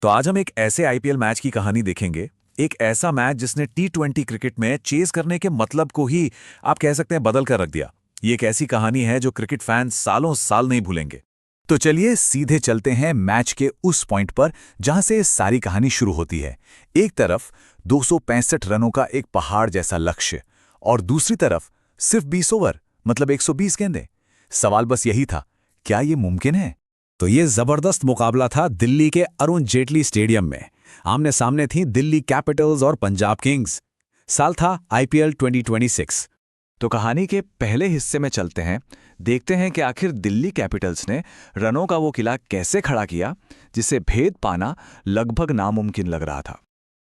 तो आज हम एक ऐसे आईपीएल मैच की कहानी देखेंगे। एक ऐसा मैच जिसने टी20 क्रिकेट में चेस करने के मतलब को ही आप कह सकते हैं बदल कर रख दिया। ये एक ऐसी कहानी है जो क्रिकेट फैंस सालों साल नहीं भूलेंगे। तो चलिए सीधे चलते हैं मैच के उस पॉइंट पर जहां से सारी कहानी शुरू होती है। एक तरफ 265 रनों का एक पहाड़ जैसा लक्ष्य और दूसरी तरफ सिर्फ 20 ओवर मतलब 120 गेंदें। सवाल बस यही था, क्या ये मुमकिन है? तो ये जबरदस्त मुकाबला था दिल्ली के अरुण जेटली स्टेडियम में। आमने सामने थी दिल्ली कैपिटल्स और पंजाब किंग्स। साल था आईपीएल 2026। तो कहानी के पहले हिस्से में चलते हैं, देखते हैं कि आखिर दिल्ली कैपिटल्स ने रनों का वो किला कैसे खड़ा किया जिसे भेद पाना लगभग नामुमकिन लग रहा था।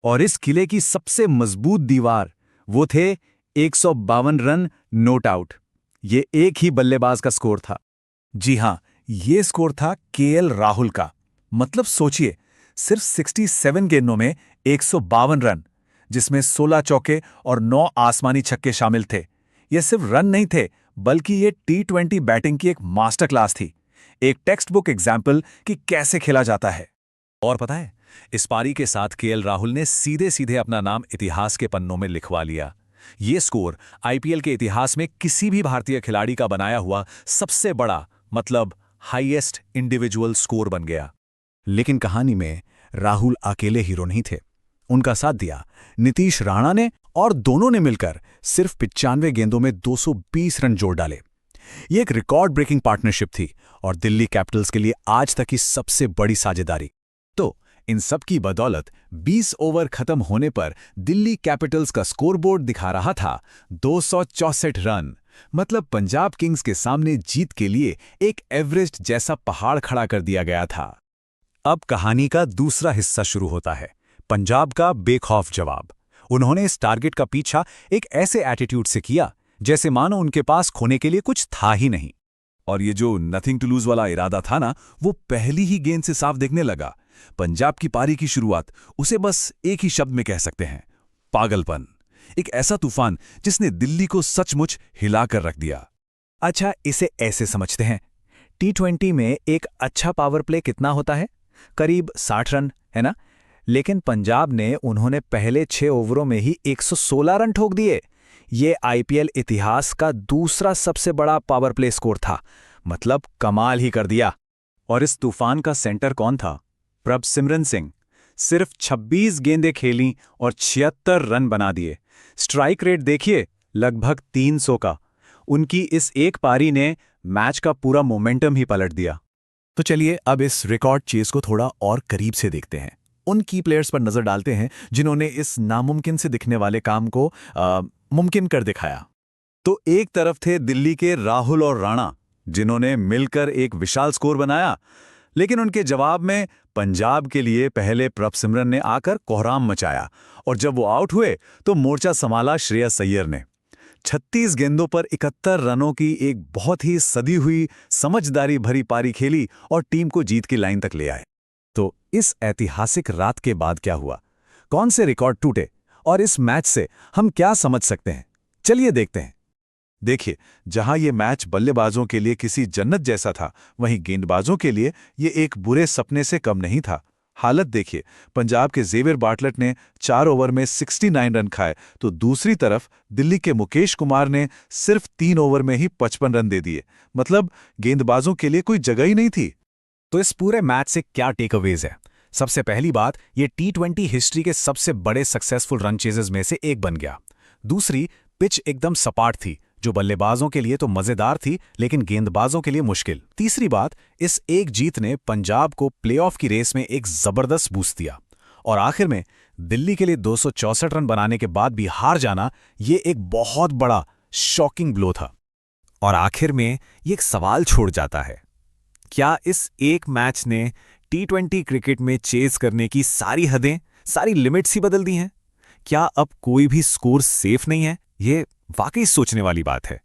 और इस किले की सबसे मजबूत दीवार वो थे 152 रन नॉट आउट। ये एक ही बल्लेबाज का स्कोर था। जी हां, ये स्कोर था केएल राहुल का। मतलब सोचिए, सिर्फ 67 गेंदों में 152 रन, जिसमें 16 चौके और 9 आसमानी छक्के शामिल थे। ये सिर्फ रन नहीं थे, बल्कि ये टी20 बैटिंग की एक मास्टर क्लास थी। एक टेक्स्ट बुक एग्जाम्पल कि कैसे खेला जाता है। और पता है, इस पारी के साथ केएल राहुल ने सीधे सीधे अपना नाम इतिहास के पन्नों में लिखवा लिया। ये स्कोर आईपीएल के इतिहास में किसी भी भारतीय खिलाड़ी का बनाया हुआ सबसे बड़ा मतलब हाईएस्ट इंडिविजुअल स्कोर बन गया। लेकिन कहानी में राहुल अकेले हीरो नहीं थे। उनका साथ दिया नीतीश राणा ने और दोनों ने मिलकर सिर्फ 95 गेंदों में 220 रन जोड़ डाले। ये एक रिकॉर्ड ब्रेकिंग पार्टनरशिप थी और दिल्ली कैपिटल्स के लिए आज तक की सबसे बड़ी साझेदारी। तो इन सब की बदौलत 20 ओवर खत्म होने पर दिल्ली कैपिटल्स का स्कोरबोर्ड दिखा रहा था 264 रन। मतलब पंजाब किंग्स के सामने जीत के लिए एक एवरेस्ट जैसा पहाड़ खड़ा कर दिया गया था। अब कहानी का दूसरा हिस्सा शुरू होता है, पंजाब का बेखौफ जवाब। उन्होंने इस टारगेट का पीछा एक ऐसे एटीट्यूड से किया जैसे मानो उनके पास खोने के लिए कुछ था ही नहीं। और ये जो नथिंग टू लूज वाला इरादा था ना, वो पहली ही गेंद से साफ दिखने लगा। पंजाब की पारी की शुरुआत उसे बस एक ही शब्द में कह सकते हैं, पागलपन। एक ऐसा तूफान जिसने दिल्ली को सचमुच हिला कर रख दिया। अच्छा, इसे ऐसे समझते हैं, टी20 में एक अच्छा पावर प्ले कितना होता है? करीब 60 रन, है ना? लेकिन पंजाब ने उन्होंने पहले 6 ओवरों में ही 116 रन ठोक दिए। ये आईपीएल इतिहास का दूसरा सबसे बड़ा पावर प्ले स्कोर था। मतलब कमाल ही कर दिया। और इस तूफान का सेंटर कौन था? प्रभसिमरन सिंह। सिर्फ 26 गेंदें खेलीं और 76 रन बना दिए। स्ट्राइक रेट देखिए, लगभग 300 का। उनकी इस एक पारी ने मैच का पूरा मोमेंटम ही पलट दिया। तो चलिए अब इस रिकॉर्ड चेस को थोड़ा और करीब से देखते हैं। उन की प्लेयर्स पर नजर डालते हैं जिन्होंने इस नामुमकिन से दिखने वाले काम को मुमकिन कर दिखाया। तो एक तरफ थे दिल्ली के राहुल और राणा, जिन्होंने मिलकर एक विशाल स्कोर बनाया। लेकिन उनके जवाब में पंजाब के लिए पहले प्रभसिमरन ने आकर कोहराम मचाया और जब वो आउट हुए तो मोर्चा संभाला श्रेयस अय्यर ने। 36 गेंदों पर 71 रनों की एक बहुत ही सदी हुई समझदारी भरी पारी खेली और टीम को जीत की लाइन तक ले आए। तो इस ऐतिहासिक रात के बाद क्या हुआ? कौन से रिकॉर्ड टूटे और इस मैच से हम क्या समझ सकते हैं? चलिए देखते हैं। देखिए, जहां ये मैच बल्लेबाजों के लिए किसी जन्नत जैसा था, वहीं गेंदबाजों के लिए ये एक बुरे सपने से कम नहीं था। हालत देखिए, पंजाब के जेवियर बार्टलेट ने 4 ओवर में 69 रन खाए, तो दूसरी तरफ दिल्ली के मुकेश कुमार ने सिर्फ 3 ओवर में ही 55 रन दे दिए। मतलब गेंदबाजों के लिए कोई जगह ही नहीं थी। तो इस पूरे मैच से क्या टेकअवेज है? सबसे पहली बात, ये टी20 हिस्ट्री के सबसे बड़े सक्सेसफुल रन चेजेस में से एक बन गया। दूसरी, पिच एकदम सपाट थी, जो बल्लेबाजों के लिए तो मजेदार थी लेकिन गेंदबाजों के लिए मुश्किल। तीसरी बात, इस एक जीत ने पंजाब को प्लेऑफ की रेस में एक जबरदस्त बूस्ट दिया। और आखिर में दिल्ली के लिए 264 रन बनाने के बाद भी हार जाना, ये एक बहुत बड़ा शॉकिंग ब्लो था। और आखिर में ये एक सवाल छोड़ जाता है, क्या इस एक मैच ने टी20 क्रिकेट में चेस करने की सारी हदें, सारी लिमिट्स ही बदल दी हैं? क्या अब कोई भी स्कोर सेफ नहीं है? ये वाकई सोचने वाली बात है।